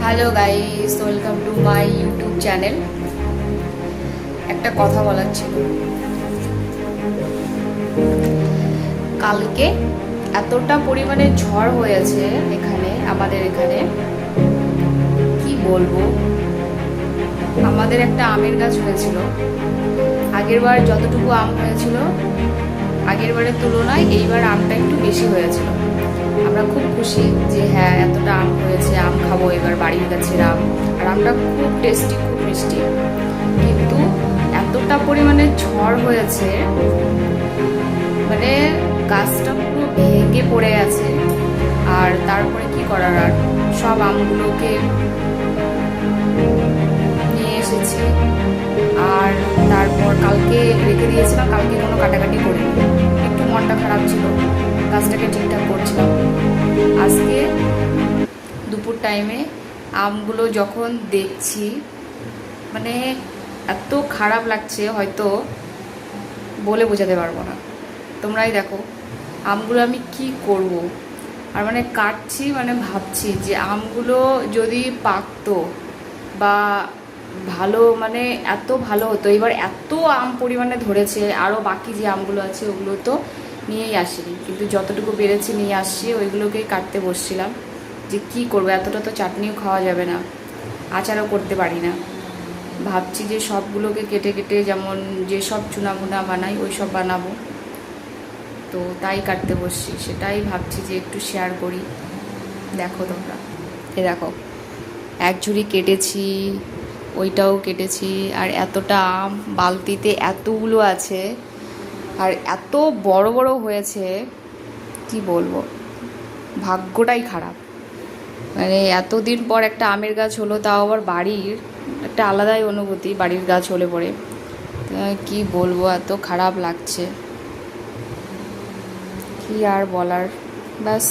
Hello guys, welcome to my YouTube channel. একটা কথা বলার ছিল। কালকে এতটা পরিমাণে ঝড় হয়েছে আমাদের এখানে, কি বলবো। আমাদের একটা আমের গাছ হয়েছিল, আগের বার যতটুকু আম হয়েছিল আগের বারের তুলনায় এইবার আমটা একটু বেশি হয়েছিল। আমরা খুব খুশি যে হ্যাঁ, এতটা আম হয়েছে, আম খাবো এবার বাড়ির গাছের আম। আর আমটা খুব টেস্টি, খুব মিষ্টি। কিন্তু এতটা পরিমাণে ঝড় হয়েছে, মানে গাছটা পুরো ভেঙে পড়ে গেছে। আর তারপরে কি করার, আর সব আমগুলোকে নিয়ে এসেছি। আর তারপর কালকে রেখে দিয়েছিলাম, কালকে কোনো কাটাকাটি করিনি, একটু মনটা খারাপ ছিল, গাছটাকে ঠিকঠাক করছিলাম। আজকে দুপুর টাইমে আমগুলো যখন দেখছি, মানে এত খারাপ লাগছে, হয়তো বলে বোঝাতে পারবো না। তোমরাই দেখো আমগুলো আমি কি করব। আর মানে কাটছি, মানে ভাবছি যে আমগুলো যদি পাকতো বা ভালো, মানে এত ভালো হতো। এবার এত আম পরিমাণে ধরেছে, আরও বাকি যে আমগুলো আছে ওগুলো তো নিয়েই আসিনি, কিন্তু যতটুকু পেরেছি নিয়ে আসছি। ওইগুলোকেই কাটতে বসছিলাম যে কি করবো, এতটা তো চাটনিও খাওয়া যাবে না, আচারও করতে পারি না। ভাবছি যে সবগুলোকে কেটে কেটে, যেমন যেসব চুনা ভুনা বানাই ওই সব বানাবো, তো তাই কাটতে বসছি। সেটাই ভাবছি যে একটু শেয়ার করি। দেখো তোমরা, দেখো এক ঝুড়ি কেটেছি, ওইটাও কেটেছি। আর এতটা আম বালতিতে এতগুলো আছে, আর এত বড় বড় হয়েছে, কি বলবো, ভাগ্যটাই খারাপ। মানে এতদিন পর একটা আমের গাছ হলো, তাও আবার বাড়ির, একটা আলাদাই অনুভূতি বাড়ির গাছ হলে পরে। কি বলবো, এত খারাপ লাগছে, কি আর বলার। ব্যাস।